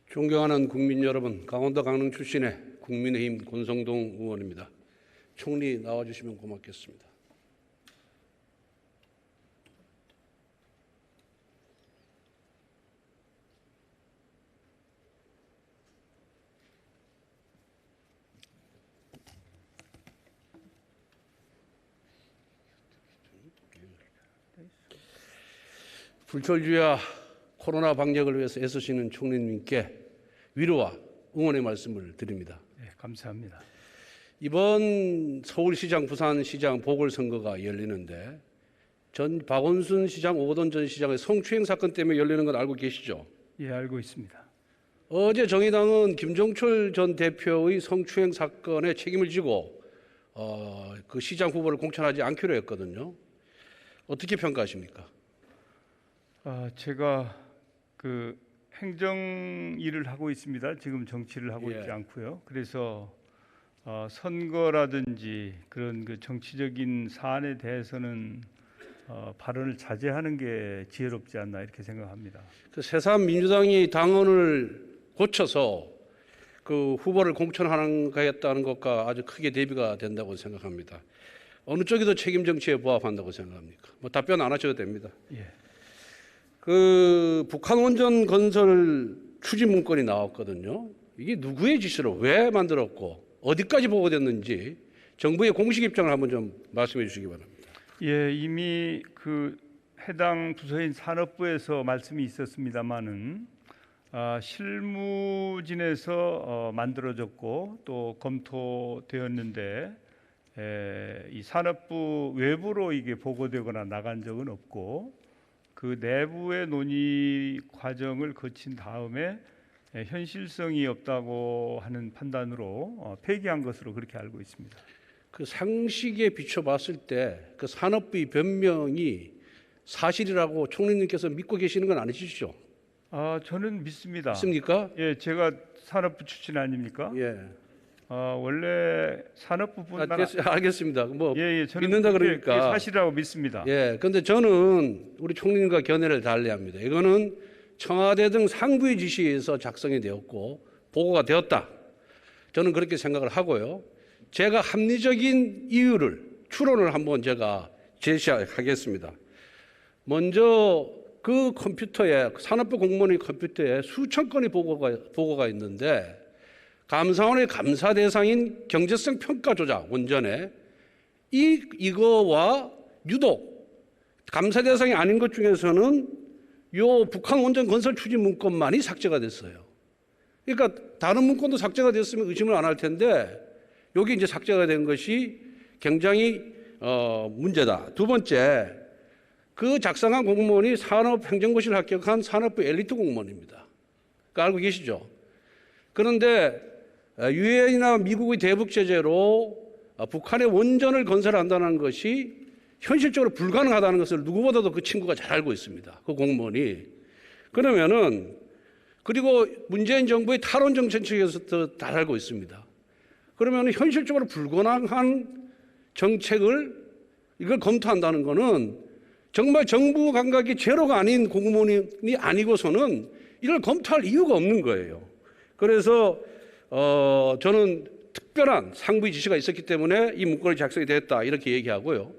존경하는 국민 여러분, 강원도 강릉 출신의 국민의힘 권성동 의원입니다. 총리 나와주시면 고맙겠습니다. 불철주야 코로나 방역을 위해서 애쓰시는 총리님께 위로와 응원의 말씀을 드립니다. 네, 감사합니다. 이번 서울시장, 부산시장 보궐선거가 열리는데 전 박원순 시장, 오거돈 전 시장의 성추행 사건 때문에 열리는 건 알고 계시죠? 예, 알고 있습니다. 어제 정의당은 김종철 전 대표의 성추행 사건에 책임을 지고 그 시장 후보를 공천하지 않기로 했거든요. 어떻게 평가하십니까? 제가 그 행정 일을 하고 있습니다. 지금 정치를 하고 있지 않고요. 그래서 선거라든지 그런 그 정치적인 사안에 대해서는 발언을 자제하는 게 지혜롭지 않나 이렇게 생각합니다. 그 새삼민주당이 당원을 고쳐서 그 후보를 공천하겠다는 것과 아주 크게 대비가 된다고 생각합니다. 어느 쪽이 더 책임 정치에 부합한다고 생각합니까? 뭐 답변 안 하셔도 됩니다. 예. 그 북한 원전 건설 추진 문건이 나왔거든요. 이게 누구의 지시로 왜 만들었고 어디까지 보고됐는지 정부의 공식 입장을 한번 좀 말씀해 주시기 바랍니다. 예, 이미 그 해당 부서인 산업부에서 말씀이 있었습니다마는 실무진에서 만들어졌고 또 검토되었는데 이 산업부 외부로 이게 보고되거나 나간 적은 없고 그 내부의 논의 과정을 거친 다음에 현실성이 없다고 하는 판단으로 폐기한 것으로 그렇게 알고 있습니다. 그 상식에 비춰봤을 때 그 산업부의 변명이 사실이라고 총리님께서 믿고 계시는 건 아니시죠? 저는 믿습니다. 믿습니까? 예, 제가 산업부 출신 아닙니까? 예. 원래 산업부뿐만 알겠습니다. 뭐 저는 믿는다 그게 그러니까 사실이라고 믿습니다. 예. 근데 저는 우리 총리님과 견해를 달리합니다. 이거는 청와대 등 상부의 지시에 의해서 작성이 되었고 보고가 되었다. 저는 그렇게 생각을 하고요. 제가 합리적인 이유를 추론을 한번 제가 제시하겠습니다. 먼저 그 컴퓨터에 산업부 공무원의 컴퓨터에 수천 건의 보고가 있는데 감사원의 감사 대상인 경제성 평가 조작 원전에 이거와 유독 감사 대상이 아닌 것 중에서는 요 북한 원전 건설 추진 문건만이 삭제가 됐어요. 그러니까 다른 문건도 삭제가 됐으면 의심을 안 할 텐데 여기 이제 삭제가 된 것이 굉장히 문제다. 두 번째, 그 작성한 공무원이 산업행정고시를 합격한 산업부 엘리트 공무원입니다. 그러니까 알고 계시죠? 그런데 유엔이나 미국의 대북 제재로 북한의 원전을 건설한다는 것이 현실적으로 불가능하다는 것을 누구보다도 그 친구가 잘 알고 있습니다. 그 공무원이. 그러면은 그리고 문재인 정부의 탈원전 정책에서도 잘 알고 있습니다. 그러면 현실적으로 불가능한 정책을 이걸 검토한다는 것은 정말 정부 감각이 제로가 아닌 공무원이 아니고서는 이걸 검토할 이유가 없는 거예요. 그래서 저는 특별한 상부의 지시가 있었기 때문에 이 문건이 작성이 됐다 이렇게 얘기하고요.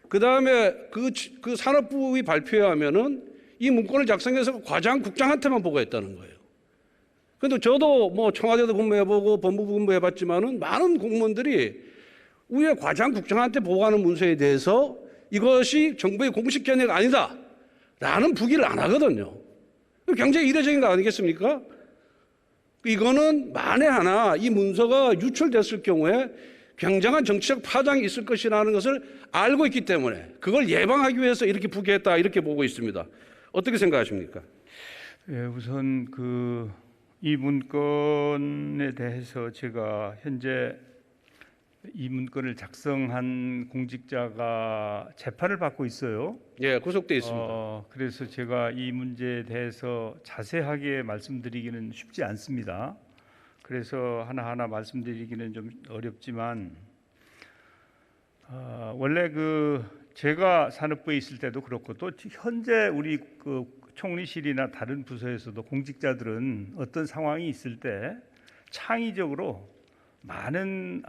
그 다음에 그 산업부의 발표에 하면은 이 문건을 작성해서 과장 국장한테만 보고했다는 거예요. 근데 저도 뭐 청와대도 근무해보고 법무부 근무해봤지만은 많은 공무원들이 위에 과장 국장한테 보고하는 문서에 대해서 이것이 정부의 공식 견해가 아니다라는 부기를 안 하거든요. 굉장히 이례적인 거 아니겠습니까? 이거는 만에 하나 이 문서가 유출됐을 경우에 굉장한 정치적 파장이 있을 것이라는 것을 알고 있기 때문에 그걸 예방하기 위해서 이렇게 부기했다 이렇게 보고 있습니다. 어떻게 생각하십니까? 예, 우선 이 문건에 대해서 제가 현재 이 문건을 작성한 공직자가 재판을 받고 있어요. 예, 구속돼 있습니다. 그래서 제가 이 문제에 대해서 자세하게 말씀드리기는 쉽지 않습니다. 그래서 하나하나 말씀드리기는 좀 어렵지만 원래 제가 산업부에 있을 때도 그렇고 또 현재 우리 총리실이나 다른 부서에서도 공직자들은 어떤 상황이 있을 때 창의적으로 많은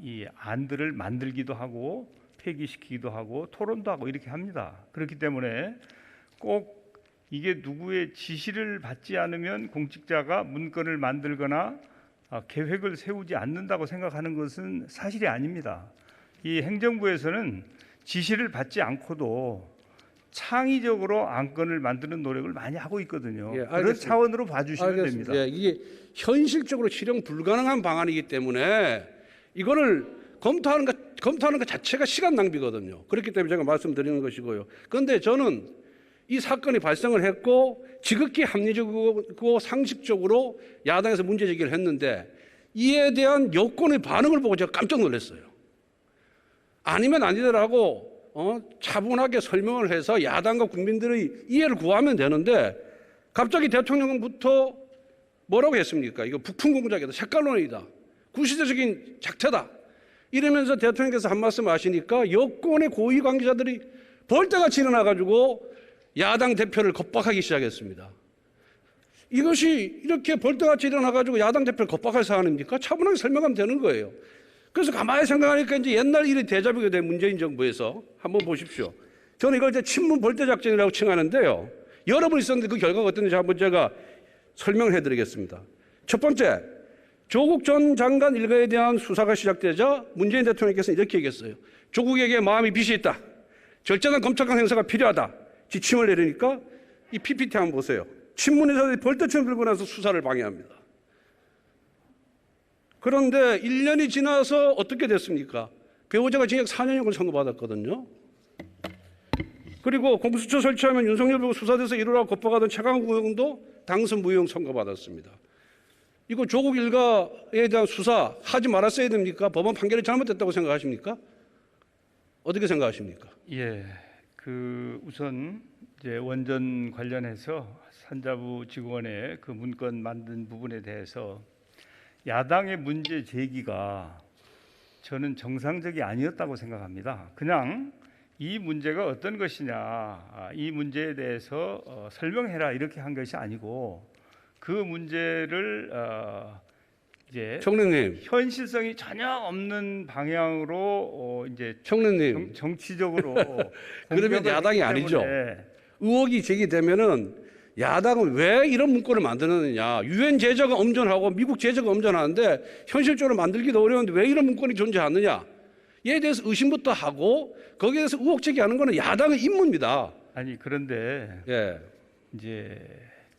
이 안들을 만들기도 하고 폐기시키기도 하고 토론도 하고 이렇게 합니다. 그렇기 때문에 꼭 이게 누구의 지시를 받지 않으면 공직자가 문건을 만들거나 계획을 세우지 않는다고 생각하는 것은 사실이 아닙니다. 이 행정부에서는 지시를 받지 않고도 창의적으로 안건을 만드는 노력을 많이 하고 있거든요. 예, 그런 알겠습니다. 차원으로 봐주시면 알겠습니다. 됩니다. 예, 이게 현실적으로 실행 불가능한 방안이기 때문에 이거를 검토하는 것 자체가 시간 낭비거든요. 그렇기 때문에 제가 말씀드리는 것이고요. 그런데 저는 이 사건이 발생을 했고 지극히 합리적이고 상식적으로 야당에서 문제 제기를 했는데 이에 대한 여권의 반응을 보고 제가 깜짝 놀랐어요. 아니면 아니더라고 차분하게 설명을 해서 야당과 국민들의 이해를 구하면 되는데 갑자기 대통령부터 뭐라고 했습니까? 이거 북풍 공작이다, 색깔론이다, 구시대적인 작태다 이러면서 대통령께서 한 말씀 하시니까 여권의 고위 관계자들이 벌떼같이 일어나가지고 야당 대표를 겁박하기 시작했습니다. 이것이 이렇게 벌떼같이 일어나가지고 야당 대표를 겁박할 사안입니까? 차분하게 설명하면 되는 거예요. 그래서 가만히 생각하니까 이제 옛날 일이 대자뷰가 된 문재인 정부에서 한번 보십시오. 저는 이걸 이제 친문 벌떼 작전이라고 칭하는데요. 여러 번 있었는데 그 결과가 어땠는지 한번 제가 설명을 해드리겠습니다. 첫 번째, 조국 전 장관 일가에 대한 수사가 시작되자 문재인 대통령께서 이렇게 얘기했어요. 조국에게 마음이 빚이 있다. 절제된 검찰관 행사가 필요하다. 지침을 내리니까 이 PPT 한번 보세요. 친문의사들이 벌떼처럼 들고 나서 수사를 방해합니다. 그런데 1년이 지나서 어떻게 됐습니까? 배우자가 징역 4년형을 선고받았거든요. 그리고 공수처 설치하면 윤석열 보고 수사돼서 이루라고 겁박하던 최강욱 의원도 당선 무효형 선고받았습니다. 이거 조국 일가에 대한 수사 하지 말았어야 됩니까? 법원 판결이 잘못됐다고 생각하십니까? 어떻게 생각하십니까? 예, 우선 이제 원전 관련해서 산자부 직원의 그 문건 만든 부분에 대해서 야당의 문제 제기가 저는 정상적이 아니었다고 생각합니다. 그냥 이 문제가 어떤 것이냐, 이 문제에 대해서 설명해라 이렇게 한 것이 아니고 그 문제를 이제 총리님, 현실성이 전혀 없는 방향으로 이제 총리님. 정치적으로 그러면 야당이 아니죠. 의혹이 제기되면은 야당은 왜 이런 문건을 만드느냐. 유엔 제재가 엄전하고 미국 제재가 엄전하는데 현실적으로 만들기도 어려운데 왜 이런 문건이 존재하느냐. 이에 대해서 의심부터 하고 거기에 대해서 의혹 제기하는 것은 야당의 임무입니다. 아니 그런데 예. 이제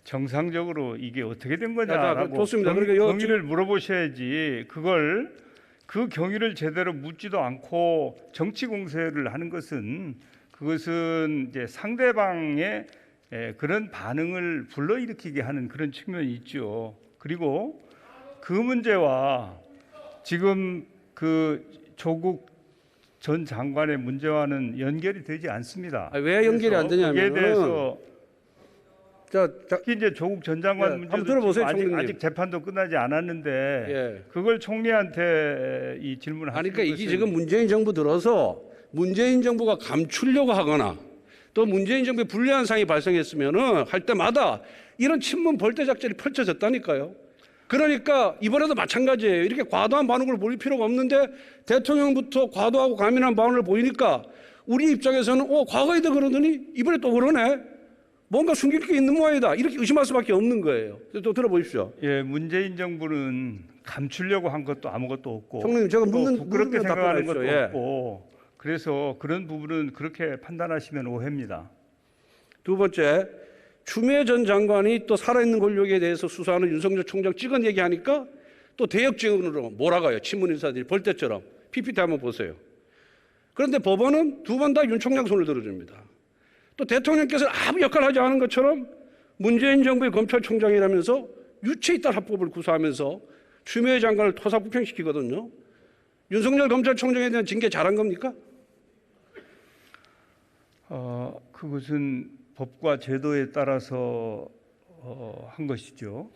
정상적으로 이게 어떻게 된 자, 거냐라고 좋습니다. 그러니까 경위를 물어보셔야지 그걸 그 경위를 제대로 묻지도 않고 정치 공세를 하는 것은 그것은 이제 상대방의 그런 반응을 불러일으키게 하는 그런 측면이 있죠. 그리고 그 문제와 지금 그 조국 전 장관의 문제와는 연결이 되지 않습니다. 왜 연결이 안 되냐면 거기에 대해서 특히 이제 조국 전 장관 예, 문제도 한번 들어보세요, 총리님. 아직 재판도 끝나지 않았는데 예. 그걸 총리한테 이 질문을 하시는 그러니까 이게 것은 지금 문재인 정부 들어서 문재인 정부가 감추려고 하거나 또 문재인 정부에 불리한 상황이 발생했으면은 할 때마다 이런 친문 벌떼 작전이 펼쳐졌다니까요. 그러니까 이번에도 마찬가지예요. 이렇게 과도한 반응을 보일 필요가 없는데 대통령부터 과도하고 과민한 반응을 보이니까 우리 입장에서는 과거에도 그러더니 이번에 또 그러네. 뭔가 숨길 게 있는 모양이다. 이렇게 의심할 수밖에 없는 거예요. 또 들어보십시오. 예, 문재인 정부는 감추려고 한 것도 아무것도 없고 총리님, 제가 묻는 부끄럽게 생각하는 것도 예. 없고 그래서 그런 부분은 그렇게 판단하시면 오해입니다. 두 번째, 추미애 전 장관이 또 살아있는 권력에 대해서 수사하는 윤석열 총장 찍은 얘기하니까 또 대역죄으로 몰아가요. 친문 인사들이 벌떼처럼. PPT 한번 보세요. 그런데 법원은 두 번 다 윤 총장 손을 들어줍니다. 또 대통령께서 아무 역할을 하지 않은 것처럼 문재인 정부의 검찰총장이라면서 유체이탈 합법을 구사하면서 추미애 장관을 토사구팽시키거든요. 윤석열 검찰총장에 대한 징계 잘한 겁니까? 그것은 법과 제도에 따라서 한 것이죠.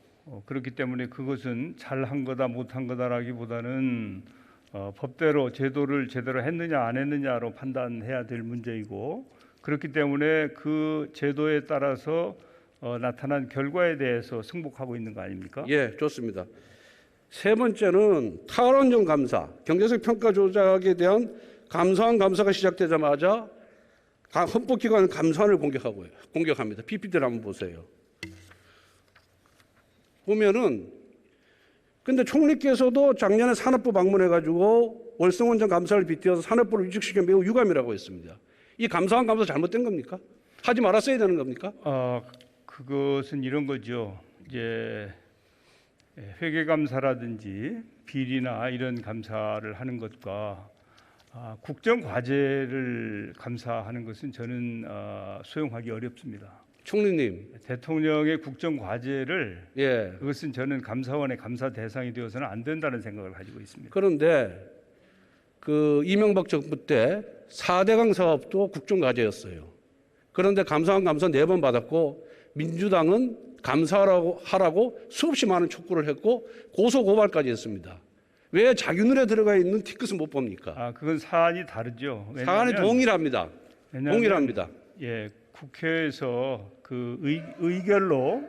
그렇기 때문에 그것은 잘한 거다 못한 거다라기보다는 법대로 제도를 제대로 했느냐 안 했느냐로 판단해야 될 문제이고 그렇기 때문에 그 제도에 따라서 나타난 결과에 대해서 승복하고 있는 거 아닙니까? 예, 좋습니다. 세 번째는 탈원전 감사, 경제적 평가 조작에 대한 감사원 감사가 시작되자마자 헌법기관 감사원을 공격합니다. PPT를 한번 보세요. 보면은 근데 총리께서도 작년에 산업부 방문해가지고 월성원전 감사를 빗대어서 산업부를 위축시켜 매우 유감이라고 했습니다. 이 감사원 감사 잘못된 겁니까? 하지 말았어야 되는 겁니까? 그것은 이런 거죠. 이제 회계감사라든지 비리나 이런 감사를 하는 것과 국정과제를 감사하는 것은 저는 수용하기 어렵습니다. 총리님, 대통령의 국정과제를 예. 그것은 저는 감사원의 감사 대상이 되어서는 안 된다는 생각을 가지고 있습니다. 그런데 그 이명박 정부 때 4대강 사업도 국정과제였어요. 그런데 감사원 감사 4번 받았고 민주당은 감사하라고 수없이 많은 촉구를 했고 고소 고발까지 했습니다. 왜 자기 눈에 들어가 있는 티켓은 못 봅니까? 그건 사안이 다르죠. 사안이 동일합니다. 왜냐하면, 동일합니다. 예, 국회에서 그 의결로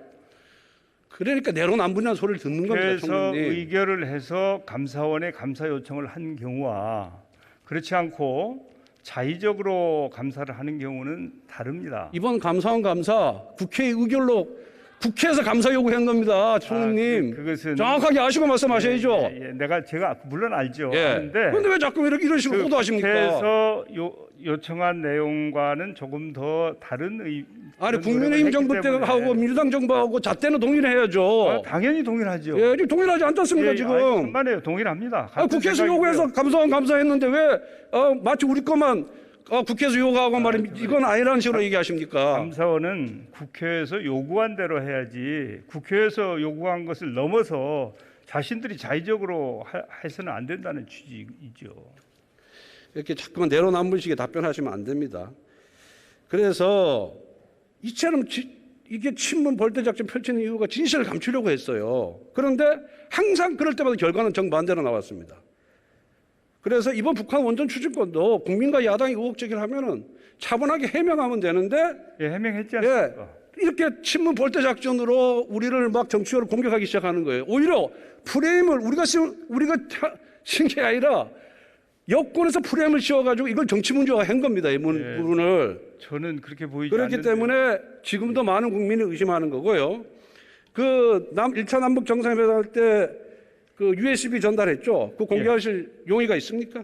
그러니까 내로남불이라는 소리를 듣는 겁니다. 그래서 총리님. 의결을 해서 감사원에 감사 요청을 한 경우와 그렇지 않고 자의적으로 감사를 하는 경우는 다릅니다. 이번 감사원 감사 국회의 의결로 국회에서 감사 요구한 겁니다. 총리님. 그것은 정확하게 아시고 말씀하셔야죠. 제가 물론 알죠. 예. 그런데 왜 자꾸 이런 식으로 호도하십니까? 국회에서 요청한 내용과는 조금 더 다른 아니 국민의힘 정부 때하고 민주당 정부하고 잣대는 동일해야죠. 당연히 동일하죠. 예, 지금 동일하지 않지 않습니까 지금? 천만에요. 동일합니다. 국회에서 요구해서 감사원 감사했는데 왜 마치 우리 것만 국회에서 요구하고 말이 이건 아니라는 식으로 얘기하십니까? 감사원은 국회에서 요구한 대로 해야지 국회에서 요구한 것을 넘어서 자신들이 자의적으로 해서는 안 된다는 취지이죠. 이렇게 자꾸만 내로남불식에 답변하시면 안 됩니다. 그래서 이처럼 이게 친문 벌떼 작전 펼치는 이유가 진실을 감추려고 했어요. 그런데 항상 그럴 때마다 결과는 정반대로 나왔습니다. 그래서 이번 북한 원전 추진권도 국민과 야당이 의혹 제기를 하면은 차분하게 해명하면 되는데 해명했지 않습니까? 이렇게 친문 벌떼 작전으로 우리를 막 정치적으로 공격하기 시작하는 거예요. 오히려 프레임을 우리가 신 게 아니라 여권에서 프레임을 씌워가지고 이걸 정치 문제화 한 겁니다. 이 부분을. 저는 그렇게 보이지 그렇기 않는데요. 때문에 지금도 많은 국민이 의심하는 거고요. 1차 남북 정상회담 할 때 그 USB 전달했죠. 그 공개하실 용의가 있습니까?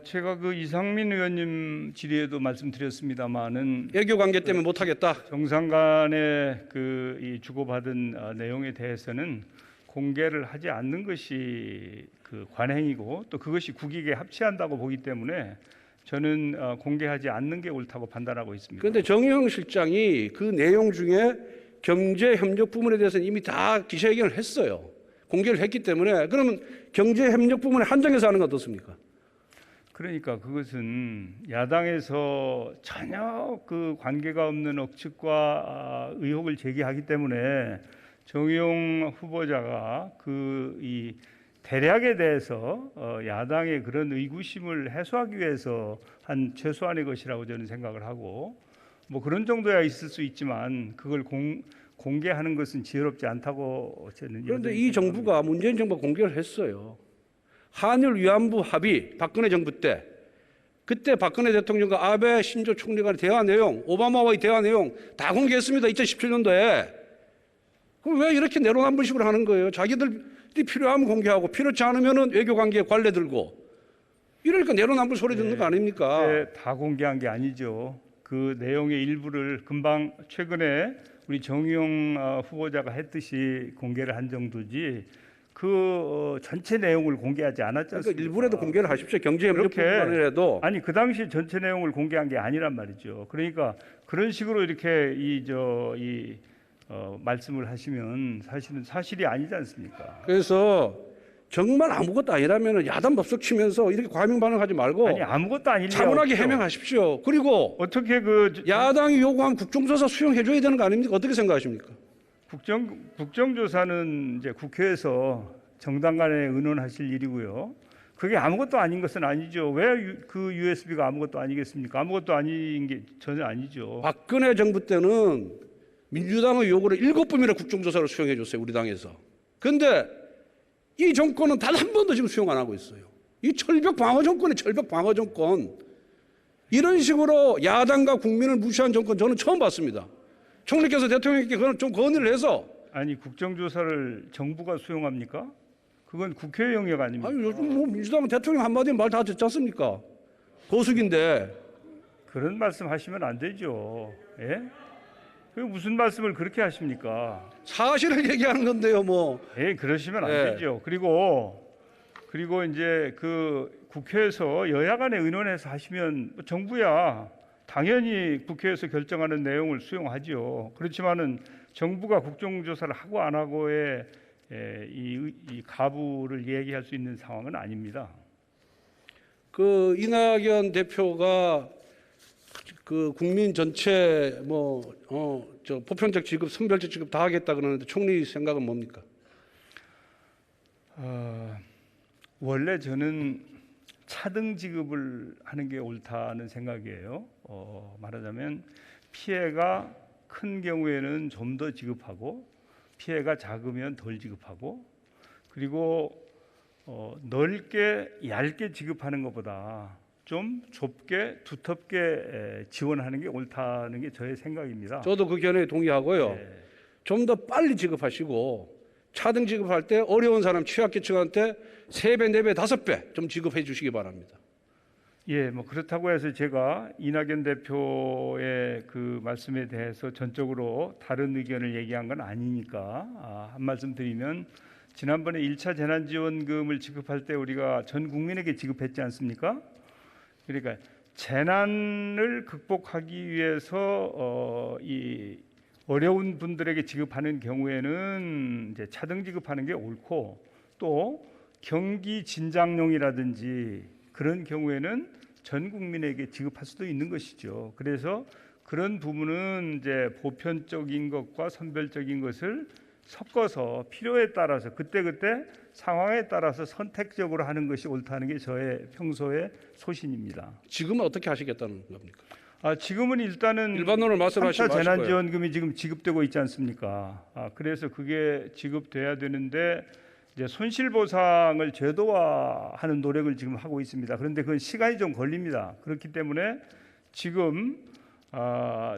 제가 그 이상민 의원님 질의에도 말씀드렸습니다만은 외교 관계 때문에 못하겠다. 정상 간의 이 주고받은 내용에 대해서는 공개를 하지 않는 것이 그 관행이고 또 그것이 국익에 합치한다고 보기 때문에 저는 공개하지 않는 게 옳다고 판단하고 있습니다. 그런데 정의용 실장이 그 내용 중에 경제 협력 부분에 대해서는 이미 다 기자회견을 했어요. 공개를 했기 때문에 그러면 경제 협력 부분에 한정해서 하는 건 어떻습니까? 그러니까 그것은 야당에서 전혀 그 관계가 없는 억측과 의혹을 제기하기 때문에 정의용 후보자가 이 대략에 대해서 야당의 그런 의구심을 해소하기 위해서 한 최소한의 것이라고 저는 생각을 하고 뭐 그런 정도야 있을 수 있지만 그걸 공개하는 것은 지혜롭지 않다고 저는. 그런데 이 정부가 문재인 정부가 공개를 했어요. 한일 위안부 합의 박근혜 정부 때 그때 박근혜 대통령과 아베 신조 총리 간의 대화 내용, 오바마와의 대화 내용 다 공개했습니다. 2017년도에. 그럼 왜 이렇게 내로남불식으로 하는 거예요? 자기들이 필요하면 공개하고 필요치 않으면 외교관계에 관례 들고 이러니까 내로남불 소리 듣는 거 아닙니까? 네, 다 공개한 게 아니죠. 그 내용의 일부를 금방 최근에 우리 정의용 후보자가 했듯이 공개를 한 정도지 전체 내용을 공개하지 않았지 않습니까? 그러니까 일부라도 공개를 하십시오. 경제협력 부분이라도. 아니 그 당시 전체 내용을 공개한 게 아니란 말이죠. 그러니까 그런 식으로 이렇게 말씀을 하시면 사실은 사실이 아니지 않습니까? 그래서 정말 아무것도 아니라면 야단 법석 치면서 이렇게 과민 반응하지 말고 아니 아무것도 아니려 차분하게 해명하십시오. 그리고 어떻게 야당이 요구한 국정조사 수용해줘야 되는 거 아닙니까? 어떻게 생각하십니까? 국정조사는 이제 국회에서 정당 간에 의논하실 일이고요. 그게 아무것도 아닌 것은 아니죠. 왜 그 USB가 아무것도 아니겠습니까? 아무것도 아닌 게 전혀 아니죠. 박근혜 정부 때는 민주당의 요구를 7번이나 국정조사를 수용해 줬어요. 우리 당에서. 그런데 이 정권은 단 한 번도 지금 수용 안 하고 있어요. 이 철벽 방어 정권이 철벽 방어 정권. 이런 식으로 야당과 국민을 무시한 정권 저는 처음 봤습니다. 총리께서 대통령께 좀 건의를 해서 아니 국정조사를 정부가 수용합니까? 그건 국회 영역 아닙니까? 아니 요즘 뭐 민주당은 대통령 한마디 말 다 듣지 않습니까? 고숙인데. 그런 말씀하시면 안 되죠. 예? 그 무슨 말씀을 그렇게 하십니까? 사실을 얘기하는 건데요, 뭐. 예, 그러시면 안 예. 되죠. 그리고 이제 그 국회에서 여야 간에 의논해서 하시면 정부야 당연히 국회에서 결정하는 내용을 수용하죠. 그렇지만은 정부가 국정조사를 하고 안 하고의 이 가부를 얘기할 수 있는 상황은 아닙니다. 그 이낙연 대표가 그 국민 전체 저 보편적 지급, 선별적 지급 다 하겠다 그러는데 총리 생각은 뭡니까? 원래 저는 차등 지급을 하는 게 옳다는 생각이에요. 말하자면 피해가 큰 경우에는 좀 더 지급하고 피해가 작으면 덜 지급하고 그리고 넓게 얇게 지급하는 것보다 좀 좁게 두텁게 지원하는 게 옳다는 게 저의 생각입니다. 저도 그 견해에 동의하고요. 네. 좀 더 빨리 지급하시고 차등 지급할 때 어려운 사람 취약계층한테 3배, 4배, 5배 좀 지급해 주시기 바랍니다. 예, 뭐 그렇다고 해서 제가 이낙연 대표의 그 말씀에 대해서 전적으로 다른 의견을 얘기한 건 아니니까 한 말씀 드리면 지난번에 1차 재난지원금을 지급할 때 우리가 전 국민에게 지급했지 않습니까? 그러니까 재난을 극복하기 위해서 이 어려운 분들에게 지급하는 경우에는 이제 차등 지급하는 게 옳고 또 경기 진작용이라든지 그런 경우에는 전 국민에게 지급할 수도 있는 것이죠. 그래서 그런 부분은 이제 보편적인 것과 선별적인 것을 섞어서 필요에 따라서 그때그때 상황에 따라서 선택적으로 하는 것이 옳다는 게 저의 평소의 소신입니다. 지금은 어떻게 하시겠다는 겁니까? 지금은 일단은 일반론을 말씀하시지 3차 마시고요. 재난지원금이 지금 지급되고 있지 않습니까? 그래서 그게 지급돼야 되는데 이제 손실보상을 제도화하는 노력을 지금 하고 있습니다. 그런데 그 시간이 좀 걸립니다. 그렇기 때문에 지금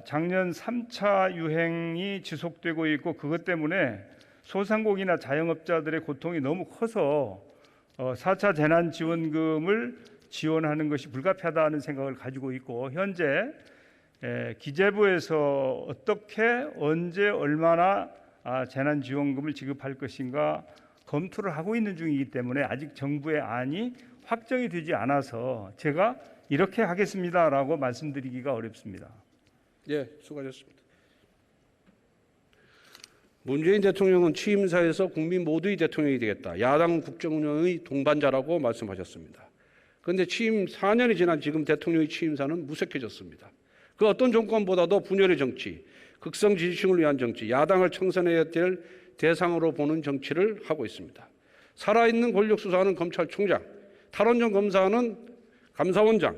작년 3차 유행이 지속되고 있고 그것 때문에 소상공인이나 자영업자들의 고통이 너무 커서 4차 재난지원금을 지원하는 것이 불가피하다는 생각을 가지고 있고 현재 기재부에서 어떻게 언제 얼마나 재난지원금을 지급할 것인가 검토를 하고 있는 중이기 때문에 아직 정부의 안이 확정이 되지 않아서 제가 이렇게 하겠습니다라고 말씀드리기가 어렵습니다. 예, 수고하셨습니다. 문재인 대통령은 취임사에서 국민 모두의 대통령이 되겠다. 야당 국정운영의 동반자라고 말씀하셨습니다. 그런데 취임 4년이 지난 지금 대통령의 취임사는 무색해졌습니다. 그 어떤 정권보다도 분열의 정치, 극성 지지층을 위한 정치, 야당을 청산해야 될 대상으로 보는 정치를 하고 있습니다. 살아있는 권력 수사하는 검찰총장, 탈원전 검사하는 감사원장,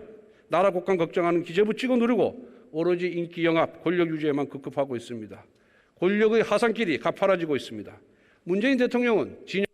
나라 국감 걱정하는 기재부 찍어 누르고 오로지 인기 영합, 권력 유지에만 급급하고 있습니다. 권력의 하산길이 가파라지고 있습니다. 문재인 대통령은 진영